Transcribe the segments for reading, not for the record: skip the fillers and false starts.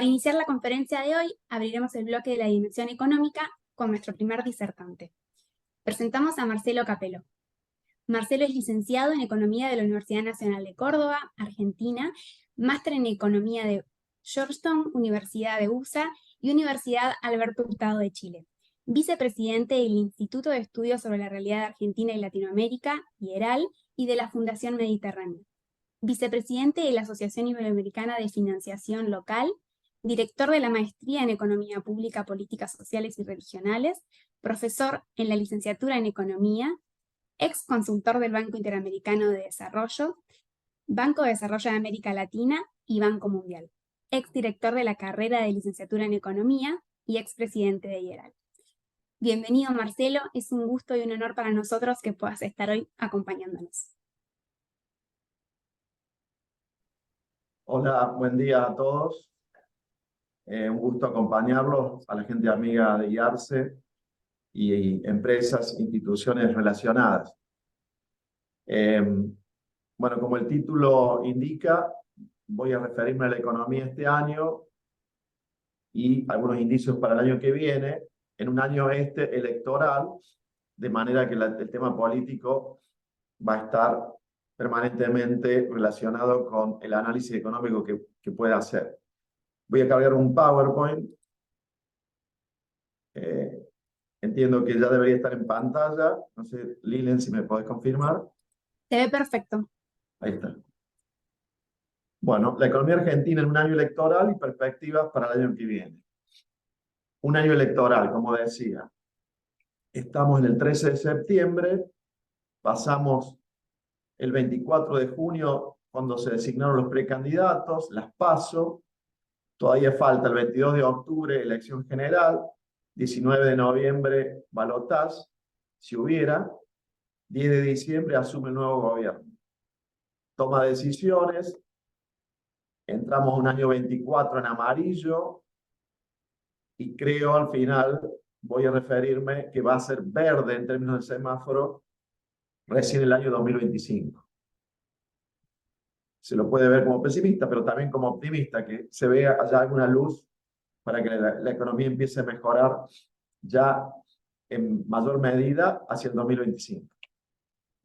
Para iniciar la conferencia de hoy, abriremos el bloque de la dimensión económica con nuestro primer disertante. Presentamos a Marcelo Capello. Marcelo es licenciado en Economía de la Universidad Nacional de Córdoba, Argentina, máster en Economía de Georgetown, Universidad de USA y Universidad Alberto Hurtado de Chile. Vicepresidente del Instituto de Estudios sobre la Realidad de Argentina y Latinoamérica, IERAL, y de la Fundación Mediterránea. Vicepresidente de la Asociación Iberoamericana de Financiación Local, director de la Maestría en Economía Pública, Políticas Sociales y Regionales, profesor en la Licenciatura en Economía, ex consultor del Banco Interamericano de Desarrollo, Banco de Desarrollo de América Latina y Banco Mundial, ex director de la carrera de Licenciatura en Economía y ex presidente de IERAL. Bienvenido, Marcelo, es un gusto y un honor para nosotros que puedas estar hoy acompañándonos. Hola, buen día a todos. Un gusto acompañarlos, a la gente amiga de IARCE y empresas, instituciones relacionadas. Bueno, como el título indica, voy a referirme a la economía este año y algunos indicios para el año que viene, en un año electoral, de manera que el tema político va a estar permanentemente relacionado con el análisis económico que pueda hacer. Voy a cargar un PowerPoint. Entiendo que ya debería estar en pantalla. No sé, Lilian, si me podés confirmar. Se ve perfecto. Ahí está. Bueno, la economía argentina en un año electoral y perspectivas para el año que viene. Un año electoral, como decía. Estamos en el 13 de septiembre, pasamos el 24 de junio cuando se designaron los precandidatos, las PASO. Todavía falta el 22 de octubre, elección general. 19 de noviembre, balotaje, si hubiera. 10 de diciembre asume el nuevo gobierno. Toma decisiones. Entramos a un año 24 en amarillo. Y creo al final, voy a referirme, que va a ser verde en términos de semáforo recién el año 2025. Se lo puede ver como pesimista, pero también como optimista, que se vea allá alguna luz para que la economía empiece a mejorar ya en mayor medida hacia el 2025.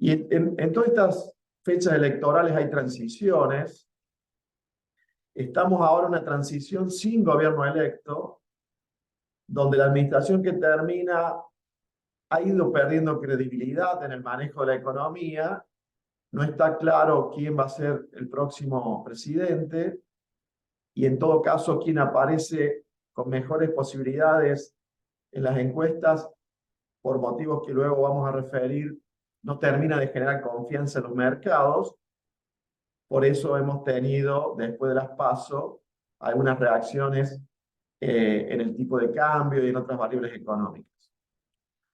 Y en todas estas fechas electorales hay transiciones. Estamos ahora en una transición sin gobierno electo, donde la administración que termina ha ido perdiendo credibilidad en el manejo de la economía. No está claro quién va a ser el próximo presidente y en todo caso quién aparece con mejores posibilidades en las encuestas, por motivos que luego vamos a referir, no termina de generar confianza en los mercados. Por eso hemos tenido, después de las PASO, algunas reacciones en el tipo de cambio y en otras variables económicas.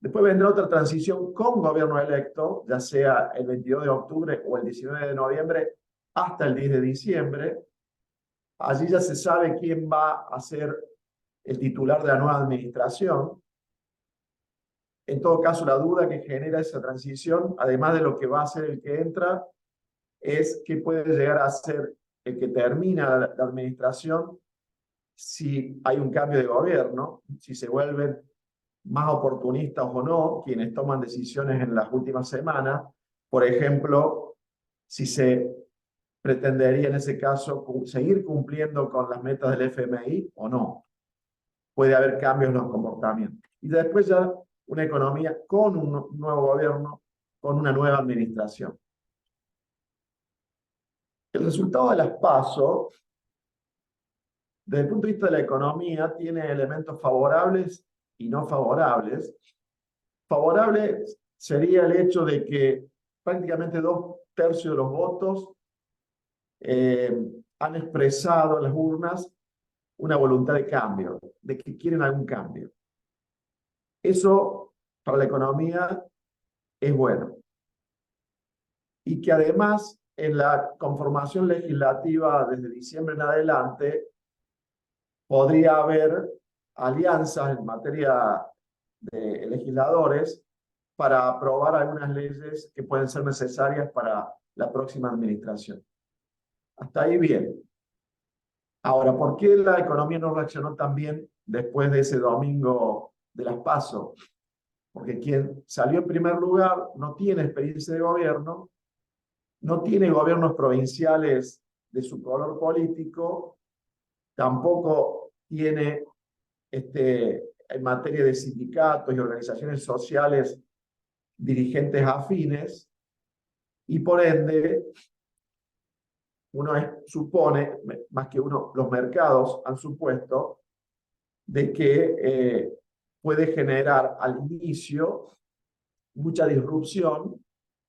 Después vendrá otra transición con gobierno electo, ya sea el 22 de octubre o el 19 de noviembre hasta el 10 de diciembre. Allí ya se sabe quién va a ser el titular de la nueva administración. En todo caso, la duda que genera esa transición, además de lo que va a ser el que entra, es qué puede llegar a ser el que termina la administración si hay un cambio de gobierno, si se vuelven más oportunistas o no quienes toman decisiones en las últimas semanas. Por ejemplo, si se pretendería en ese caso seguir cumpliendo con las metas del FMI o no. Puede haber cambios en los comportamientos. Y después ya una economía con un nuevo gobierno, con una nueva administración. El resultado de las PASO, desde el punto de vista de la economía, tiene elementos favorables y no favorables. Favorable sería el hecho de que prácticamente 2/3 de los votos han expresado en las urnas una voluntad de cambio, de que quieren algún cambio. Eso para la economía es bueno. Y que además en la conformación legislativa desde diciembre en adelante podría haber alianzas en materia de legisladores para aprobar algunas leyes que pueden ser necesarias para la próxima administración. Hasta ahí bien. Ahora, ¿por qué la economía no reaccionó tan bien después de ese domingo de las PASO? Porque quien salió en primer lugar no tiene experiencia de gobierno, no tiene gobiernos provinciales de su color político, tampoco tiene en materia de sindicatos y organizaciones sociales dirigentes afines, y por ende uno supone, más que uno, los mercados han supuesto, de que puede generar al inicio mucha disrupción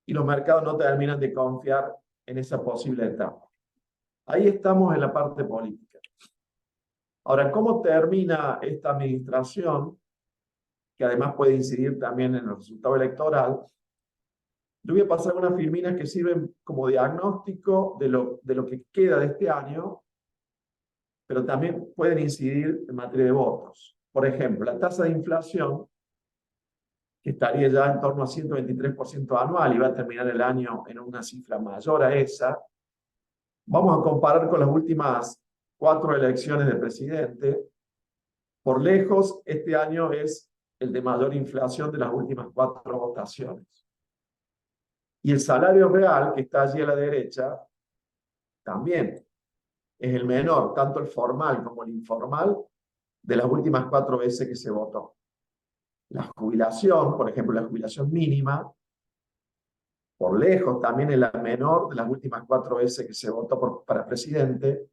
y los mercados no terminan de confiar en esa posible etapa. Ahí estamos en la parte política. Ahora, ¿cómo termina esta administración, que además puede incidir también en el resultado electoral? Yo voy a pasar unas filminas que sirven como diagnóstico de lo que queda de este año, pero también pueden incidir en materia de votos. Por ejemplo, la tasa de inflación, que estaría ya en torno a 123% anual y va a terminar el año en una cifra mayor a esa. Vamos a comparar con las últimas 4 elecciones de presidente. Por lejos, este año es el de mayor inflación de las últimas 4 votaciones. Y el salario real, que está allí a la derecha, también es el menor, tanto el formal como el informal, de las últimas 4 veces que se votó. La jubilación, por ejemplo, la jubilación mínima, por lejos también es la menor de las últimas 4 veces que se votó para presidente,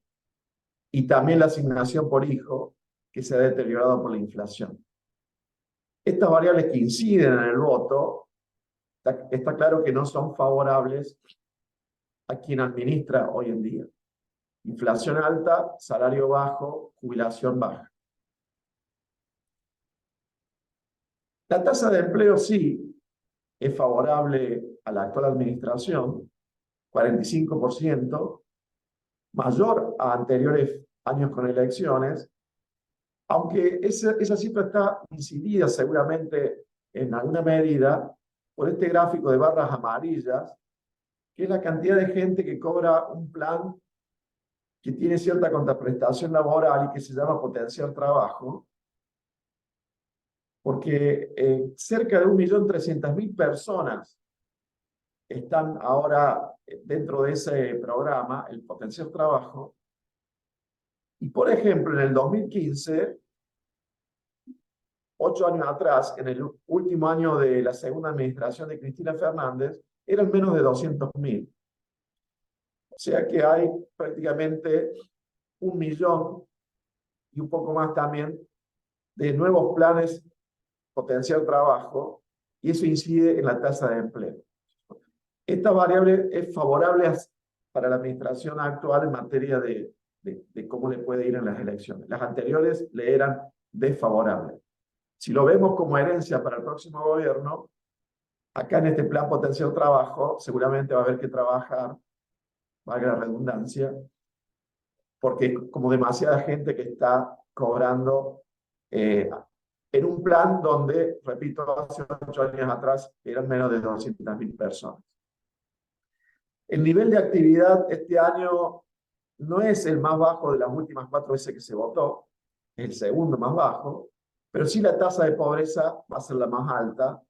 y también la asignación por hijo, que se ha deteriorado por la inflación. Estas variables que inciden en el voto, está claro que no son favorables a quien administra hoy en día. Inflación alta, salario bajo, jubilación baja. La tasa de empleo sí es favorable a la actual administración, 45%, mayor a anteriores años con elecciones, aunque esa cifra está incidida seguramente en alguna medida por este gráfico de barras amarillas, que es la cantidad de gente que cobra un plan que tiene cierta contraprestación laboral y que se llama potencial trabajo, porque cerca de 1.300.000 personas están ahora dentro de ese programa, el potencial trabajo. Y por ejemplo, en el 2015, 8 años atrás, en el último año de la segunda administración de Cristina Fernández, eran menos de 200.000. O sea que hay prácticamente 1 millón y un poco más también de nuevos planes potencial trabajo, y eso incide en la tasa de empleo. Esta variable es favorable para la administración actual en materia de cómo le puede ir en las elecciones. Las anteriores le eran desfavorables. Si lo vemos como herencia para el próximo gobierno, acá en este plan potencial trabajo, seguramente va a haber que trabajar, valga la redundancia, porque es como demasiada gente que está cobrando en un plan donde, repito, hace 8 años atrás eran menos de 200.000 personas. El nivel de actividad este año no es el más bajo de las últimas 4 veces que se votó, es el segundo más bajo, pero sí la tasa de pobreza va a ser la más alta.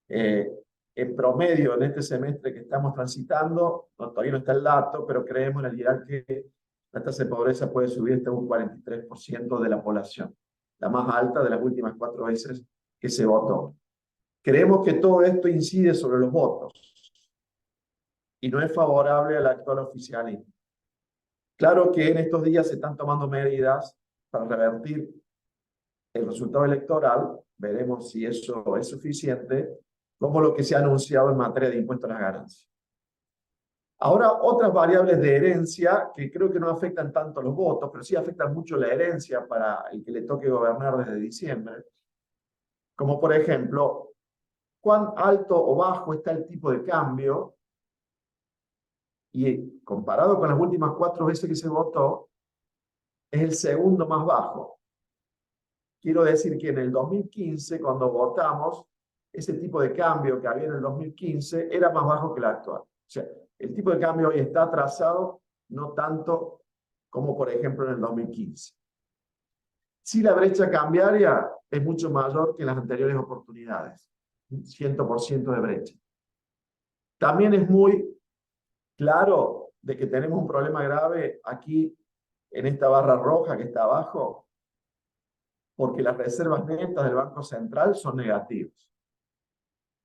En promedio, en este semestre que estamos transitando, todavía no está el dato, pero creemos en realidad que la tasa de pobreza puede subir hasta un 43% de la población, la más alta de las últimas 4 veces que se votó. Creemos que todo esto incide sobre los votos y no es favorable al actual oficialismo. Claro que en estos días se están tomando medidas para revertir el resultado electoral, veremos si eso es suficiente, como lo que se ha anunciado en materia de impuesto a las ganancias. Ahora, otras variables de herencia que creo que no afectan tanto los votos, pero sí afectan mucho la herencia para el que le toque gobernar desde diciembre, como por ejemplo, cuán alto o bajo está el tipo de cambio, y comparado con las últimas 4 veces que se votó, es el segundo más bajo. Quiero decir que en el 2015, cuando votamos, ese tipo de cambio que había en el 2015 era más bajo que el actual. O sea, el tipo de cambio hoy está atrasado, no tanto como por ejemplo en el 2015. Si la brecha cambiaria es mucho mayor que en las anteriores oportunidades, 100% de brecha. También es muy claro de que tenemos un problema grave aquí en esta barra roja que está abajo, porque las reservas netas del Banco Central son negativas.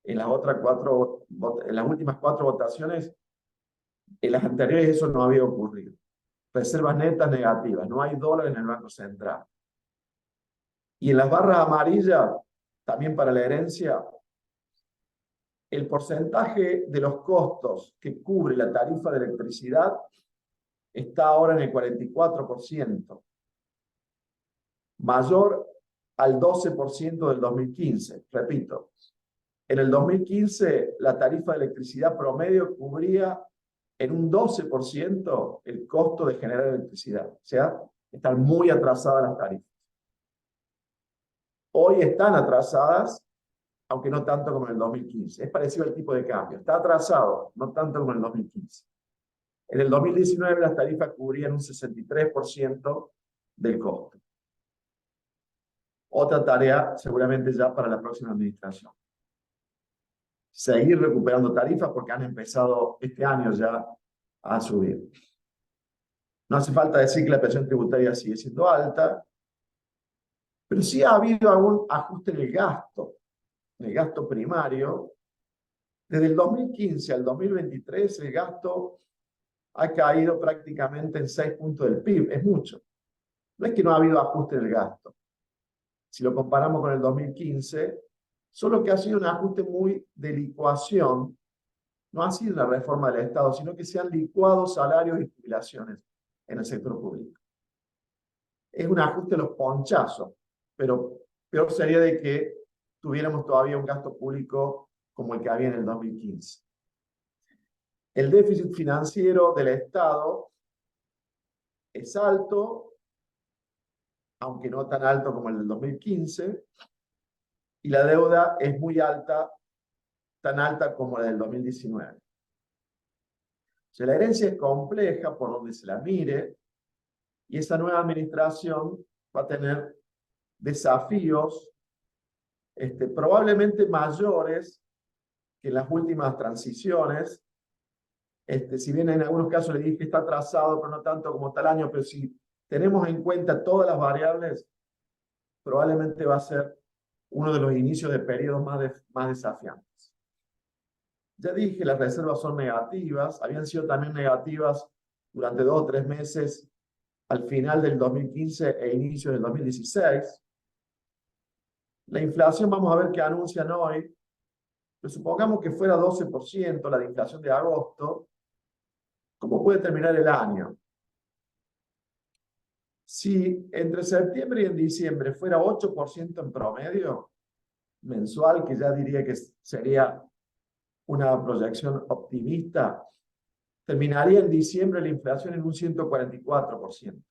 En las últimas 4 votaciones, en las anteriores eso no había ocurrido. Reservas netas negativas, no hay dólar en el Banco Central. Y en las barras amarillas, también para la herencia, el porcentaje de los costos que cubre la tarifa de electricidad está ahora en el 44%, mayor al 12% del 2015. Repito, en el 2015 la tarifa de electricidad promedio cubría en un 12% el costo de generar electricidad. O sea, están muy atrasadas las tarifas. Hoy están atrasadas, aunque no tanto como en el 2015. Es parecido al tipo de cambio. Está atrasado, no tanto como en el 2015. En el 2019 las tarifas cubrían un 63% del costo. Otra tarea seguramente ya para la próxima administración. Seguir recuperando tarifas porque han empezado este año ya a subir. No hace falta decir que la presión tributaria sigue siendo alta, pero sí ha habido algún ajuste en el gasto primario. Desde el 2015 al 2023 el gasto ha caído prácticamente en 6 puntos del PIB, es mucho. No es que no ha habido ajuste en el gasto. Si lo comparamos con el 2015, solo que ha sido un ajuste muy de licuación, no ha sido una reforma del Estado, sino que se han licuado salarios y jubilaciones en el sector público. Es un ajuste de los ponchazos, pero peor sería de que tuviéramos todavía un gasto público como el que había en el 2015. El déficit financiero del Estado es alto, aunque no tan alto como el del 2015, y la deuda es muy alta, tan alta como la del 2019. O sea, la herencia es compleja por donde se la mire, y esa nueva administración va a tener desafíos probablemente mayores que en las últimas transiciones. Si bien en algunos casos le dije que está atrasado, pero no tanto como tal año, pero si tenemos en cuenta todas las variables, probablemente va a ser uno de los inicios de periodos más desafiantes. Ya dije, las reservas son negativas, habían sido también negativas durante 2 o 3 meses al final del 2015 e inicio del 2016. La inflación, vamos a ver qué anuncian hoy, pero supongamos que fuera 12% la de inflación de agosto, ¿cómo puede terminar el año? Si entre septiembre y en diciembre fuera 8% en promedio mensual, que ya diría que sería una proyección optimista, terminaría en diciembre la inflación en un 144%.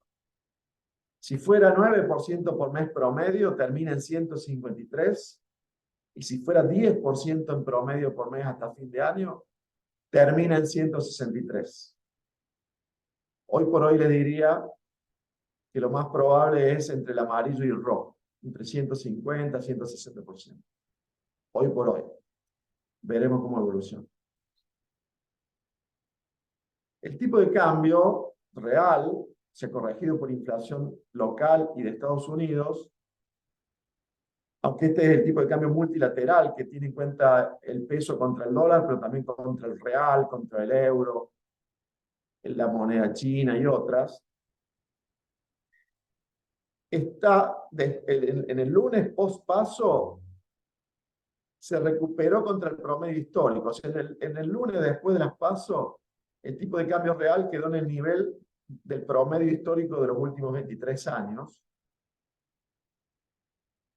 Si fuera 9% por mes promedio, termina en 153%. Y si fuera 10% en promedio por mes hasta fin de año, termina en 163%. Hoy por hoy le diría que lo más probable es entre el amarillo y el rojo, entre 150 y 160%. Hoy por hoy. Veremos cómo evoluciona. El tipo de cambio real, se corregido por inflación local y de Estados Unidos, aunque este es el tipo de cambio multilateral que tiene en cuenta el peso contra el dólar, pero también contra el real, contra el euro, la moneda china y otras, está en el lunes post paso se recuperó contra el promedio histórico. O sea, en el lunes después de las PASO, el tipo de cambio real quedó en el nivel del promedio histórico de los últimos 23 años.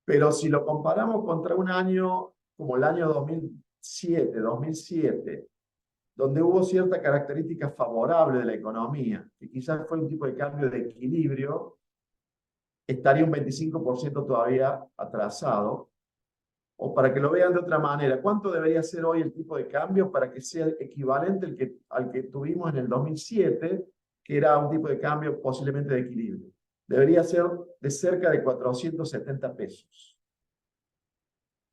Pero si lo comparamos contra un año como el año 2007, donde hubo cierta característica favorable de la economía, que quizás fue un tipo de cambio de equilibrio, estaría un 25% todavía atrasado. O para que lo vean de otra manera, ¿cuánto debería ser hoy el tipo de cambio para que sea equivalente al que tuvimos en el 2007, que era un tipo de cambio posiblemente de equilibrio. Debería ser de cerca de 470 pesos.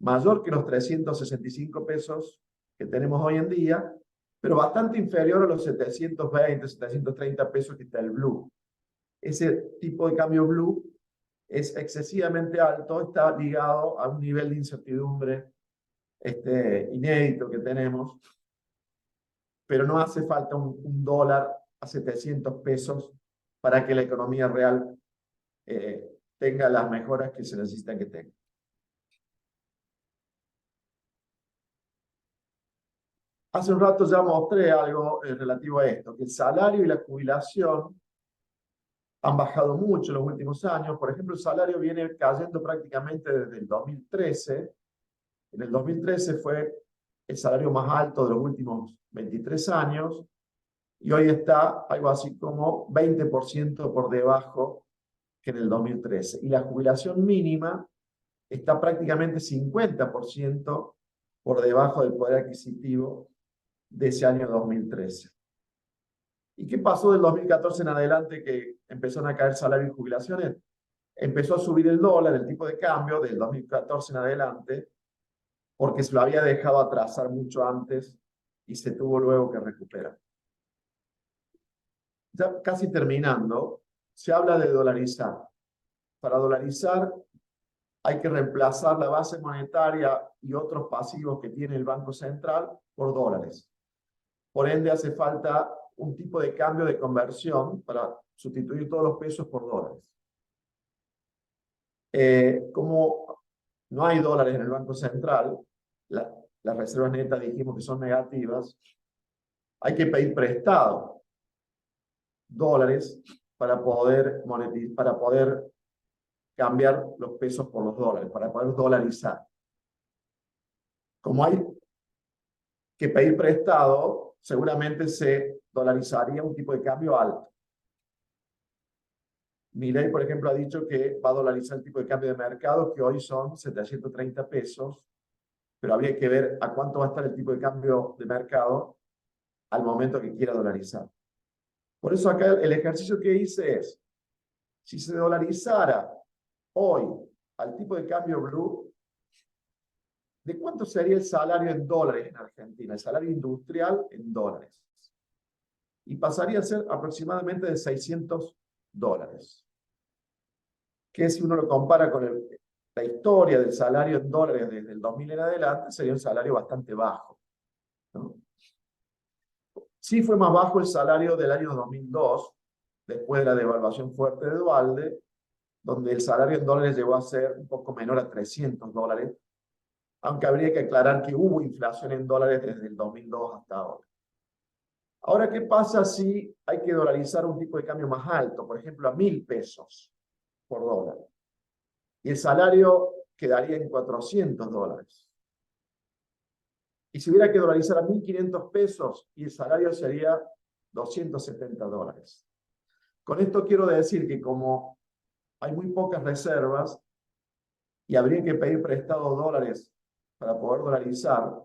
Mayor que los 365 pesos que tenemos hoy en día, pero bastante inferior a los 720, 730 pesos que está el blue. Ese tipo de cambio blue es excesivamente alto, está ligado a un nivel de incertidumbre inédito que tenemos, pero no hace falta un dólar a 700 pesos para que la economía real tenga las mejoras que se necesitan que tenga. Hace un rato ya mostré algo relativo a esto, que el salario y la jubilación han bajado mucho en los últimos años. Por ejemplo, el salario viene cayendo prácticamente desde el 2013. En el 2013 fue el salario más alto de los últimos 23 años y hoy está algo así como 20% por debajo que en el 2013. Y la jubilación mínima está prácticamente 50% por debajo del poder adquisitivo de ese año 2013. ¿Y qué pasó del 2014 en adelante que empezaron a caer salarios y jubilaciones? Empezó a subir el dólar, el tipo de cambio del 2014 en adelante, porque se lo había dejado atrasar mucho antes y se tuvo luego que recuperar. Ya casi terminando, se habla de dolarizar. Para dolarizar hay que reemplazar la base monetaria y otros pasivos que tiene el Banco Central por dólares. Por ende, hace falta un tipo de cambio de conversión para sustituir todos los pesos por dólares. Como no hay dólares en el Banco Central, las reservas netas dijimos que son negativas, hay que pedir prestado dólares para poder cambiar los pesos por los dólares, para poder dolarizar. Como hay que pedir prestado, seguramente se dolarizaría un tipo de cambio alto. Milei, por ejemplo, ha dicho que va a dolarizar el tipo de cambio de mercado, que hoy son 730 pesos, pero habría que ver a cuánto va a estar el tipo de cambio de mercado al momento que quiera dolarizar. Por eso acá el ejercicio que hice es, si se dolarizara hoy al tipo de cambio blue, ¿de cuánto sería el salario en dólares en Argentina? El salario industrial en dólares. Y pasaría a ser aproximadamente de $600. Que si uno lo compara con la historia del salario en dólares desde el 2000 en adelante, sería un salario bastante bajo, ¿no? Sí fue más bajo el salario del año 2002, después de la devaluación fuerte de Duhalde, donde el salario en dólares llegó a ser un poco menor a $300, aunque habría que aclarar que hubo inflación en dólares desde el 2002 hasta ahora. Ahora, ¿qué pasa si hay que dolarizar un tipo de cambio más alto? Por ejemplo, a 1.000 pesos por dólar. Y el salario quedaría en $400. Y si hubiera que dolarizar a 1.500 pesos y el salario sería $270. Con esto quiero decir que como hay muy pocas reservas y habría que pedir prestado dólares para poder dolarizar,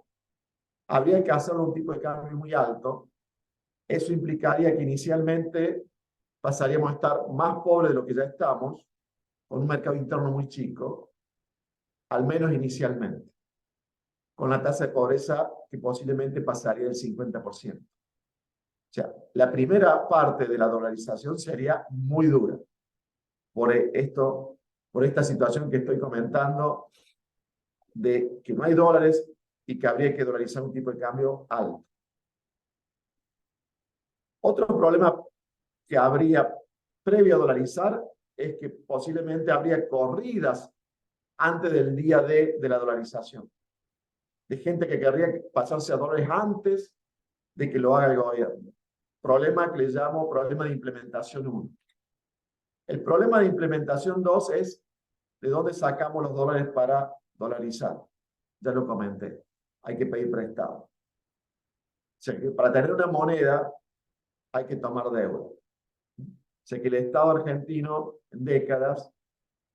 habría que hacer un tipo de cambio muy alto. Eso implicaría que inicialmente pasaríamos a estar más pobres de lo que ya estamos, con un mercado interno muy chico, al menos inicialmente, con la tasa de pobreza que posiblemente pasaría del 50%. O sea, la primera parte de la dolarización sería muy dura por esta situación que estoy comentando de que no hay dólares y que habría que dolarizar un tipo de cambio alto. Otro problema que habría previo a dolarizar es que posiblemente habría corridas antes del día de la dolarización, de gente que querría pasarse a dólares antes de que lo haga el gobierno. Problema que le llamo problema de implementación 1. El problema de implementación 2 es de dónde sacamos los dólares para dolarizar. Ya lo comenté, hay que pedir prestado. O sea que para tener una moneda hay que tomar deuda. O sea que el Estado argentino en décadas,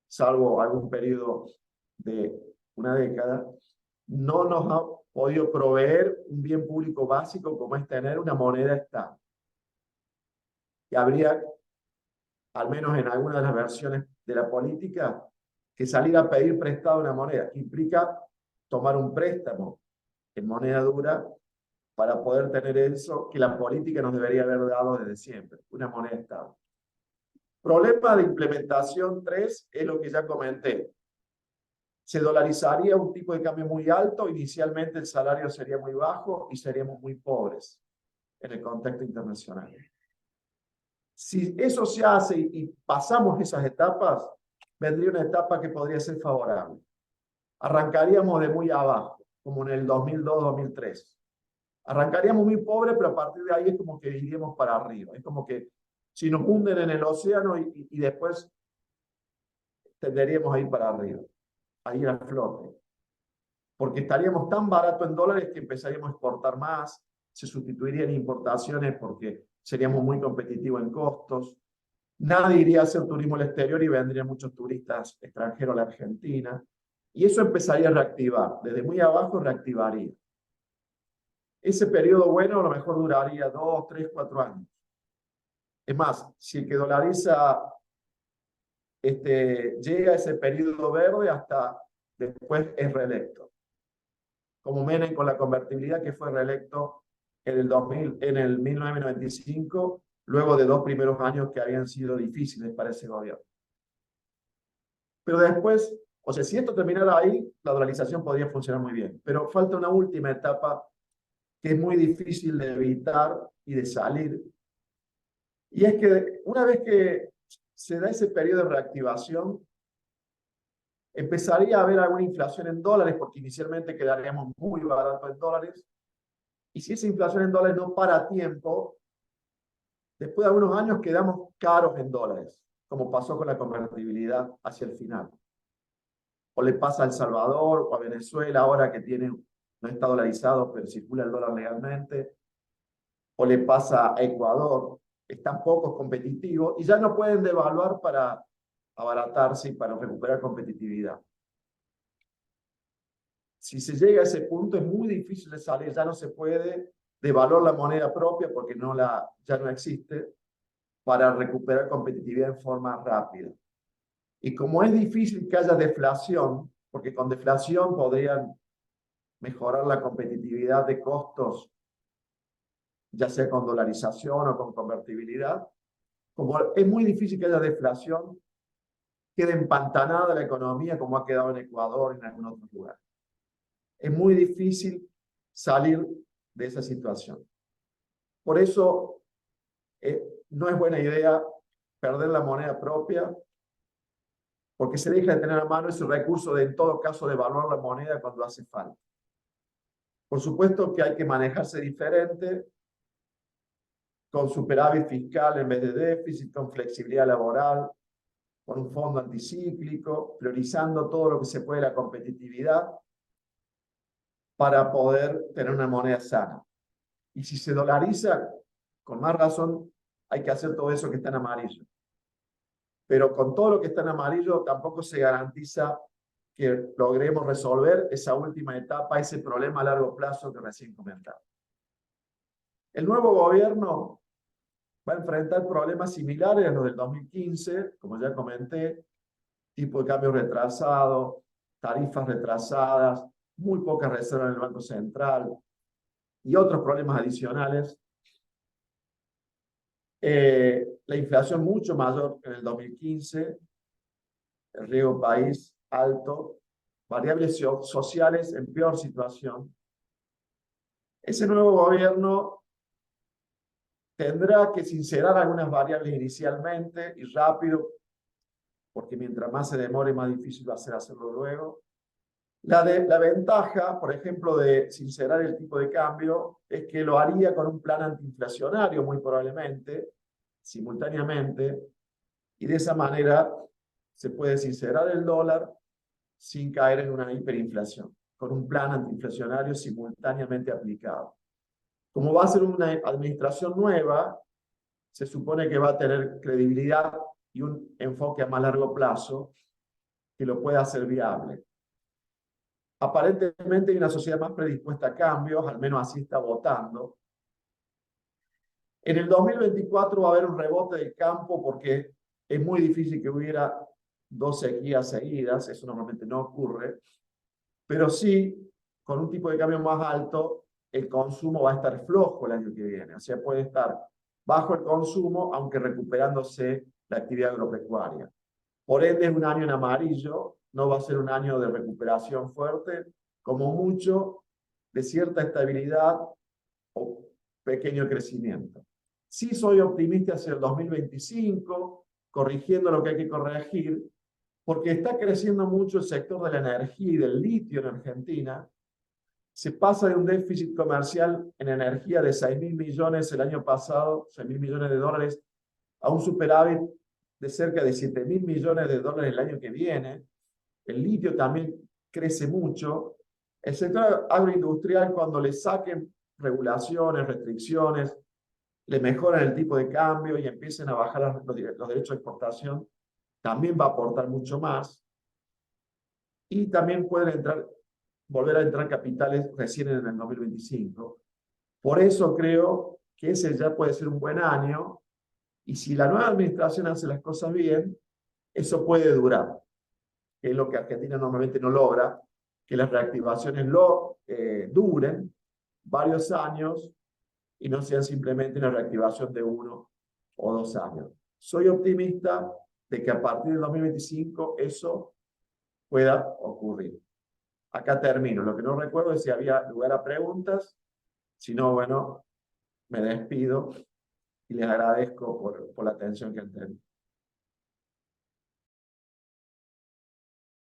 salvo algún periodo de una década, no nos ha podido proveer un bien público básico como es tener una moneda estable. Y habría, al menos en algunas de las versiones de la política, que salir a pedir prestado una moneda, que implica tomar un préstamo en moneda dura para poder tener eso que la política nos debería haber dado desde siempre, una moneda estable. Problema de implementación 3 es lo que ya comenté. Se dolarizaría un tipo de cambio muy alto, inicialmente el salario sería muy bajo y seríamos muy pobres en el contexto internacional. Si eso se hace y pasamos esas etapas, vendría una etapa que podría ser favorable. Arrancaríamos de muy abajo, como en el 2002-2003. Arrancaríamos muy pobres, pero a partir de ahí es como que iríamos para arriba. Es como que si nos hunden en el océano y después tenderíamos a ir para arriba, a ir a flote. Porque estaríamos tan barato en dólares que empezaríamos a exportar más, se sustituirían importaciones porque seríamos muy competitivos en costos. Nadie iría a hacer turismo al exterior y vendrían muchos turistas extranjeros a la Argentina. Y eso empezaría a reactivar. Desde muy abajo reactivaría. Ese periodo bueno a lo mejor duraría 2, 3, 4 años. Es más, si el que dolariza llega a ese periodo verde, hasta después es reelecto. Como Menem con la convertibilidad, que fue reelecto en el 1995, luego de 2 primeros años que habían sido difíciles para ese gobierno. Pero después, o sea, si esto terminara ahí, la dolarización podría funcionar muy bien. Pero falta una última etapa que es muy difícil de evitar y de salir. Y es que una vez que se da ese periodo de reactivación, empezaría a haber alguna inflación en dólares, porque inicialmente quedaríamos muy baratos en dólares. Y si esa inflación en dólares no para a tiempo, después de algunos años quedamos caros en dólares, como pasó con la convertibilidad hacia el final. O le pasa a El Salvador o a Venezuela, ahora que no está dolarizado, pero circula el dólar legalmente. O le pasa a Ecuador, están pocos competitivos y ya no pueden devaluar para abaratarse y para recuperar competitividad. Si se llega a ese punto es muy difícil de salir, ya no se puede devaluar la moneda propia porque ya no existe para recuperar competitividad en forma rápida. Y como es difícil que haya deflación, porque con deflación podrían mejorar la competitividad de costos, ya sea con dolarización o con convertibilidad, como es muy difícil que haya deflación, quede empantanada la economía como ha quedado en Ecuador y en algún otro lugar. Es muy difícil salir de esa situación. Por eso no es buena idea perder la moneda propia, porque se deja de tener a mano ese recurso de, en todo caso, devaluar la moneda cuando hace falta. Por supuesto que hay que manejarse diferente, con superávit fiscal en vez de déficit, con flexibilidad laboral, con un fondo anticíclico, priorizando todo lo que se puede la competitividad para poder tener una moneda sana. Y si se dolariza, con más razón, hay que hacer todo eso que está en amarillo. Pero con todo lo que está en amarillo tampoco se garantiza que logremos resolver esa última etapa, ese problema a largo plazo que recién comentaba. El nuevo gobierno va a enfrentar problemas similares a los del 2015, como ya comenté, tipo de cambio retrasado, tarifas retrasadas, muy pocas reservas en el Banco Central y otros problemas adicionales. La inflación mucho mayor que en el 2015, el riesgo país alto, variables sociales en peor situación. Ese nuevo gobierno tendrá que sincerar algunas variables inicialmente y rápido, porque mientras más se demore, más difícil va a ser hacerlo luego. La ventaja, por ejemplo, de sincerar el tipo de cambio es que lo haría con un plan antiinflacionario, muy probablemente, simultáneamente, y de esa manera se puede sincerar el dólar sin caer en una hiperinflación, con un plan antiinflacionario simultáneamente aplicado. Como va a ser una administración nueva, se supone que va a tener credibilidad y un enfoque a más largo plazo que lo pueda hacer viable. Aparentemente hay una sociedad más predispuesta a cambios, al menos así está votando. En el 2024 va a haber un rebote del campo porque es muy difícil que hubiera dos sequías seguidas, eso normalmente no ocurre, pero sí, con un tipo de cambio más alto, el consumo va a estar flojo el año que viene, o sea, puede estar bajo el consumo, aunque recuperándose la actividad agropecuaria. Por ende, es un año en amarillo, no va a ser un año de recuperación fuerte, como mucho de cierta estabilidad o pequeño crecimiento. Sí soy optimista hacia el 2025, corrigiendo lo que hay que corregir, porque está creciendo mucho el sector de la energía y del litio en Argentina. Se pasa de un déficit comercial en energía de 6.000 millones el año pasado, 6.000 millones de dólares, a un superávit de cerca de 7.000 millones de dólares el año que viene. El litio también crece mucho. El sector agroindustrial, cuando le saquen regulaciones, restricciones, le mejoran el tipo de cambio y empiecen a bajar los derechos de exportación, también va a aportar mucho más. Y también pueden volver a entrar capitales recién en el 2025. Por eso creo que ese ya puede ser un buen año. Y si la nueva administración hace las cosas bien, eso puede durar, que es lo que Argentina normalmente no logra, que las reactivaciones duren varios años y no sean simplemente una reactivación de 1 o 2 años. Soy optimista de que a partir del 2025 eso pueda ocurrir. Acá termino. Lo que no recuerdo es si había lugar a preguntas. Si no, bueno, me despido y les agradezco por la atención que han tenido.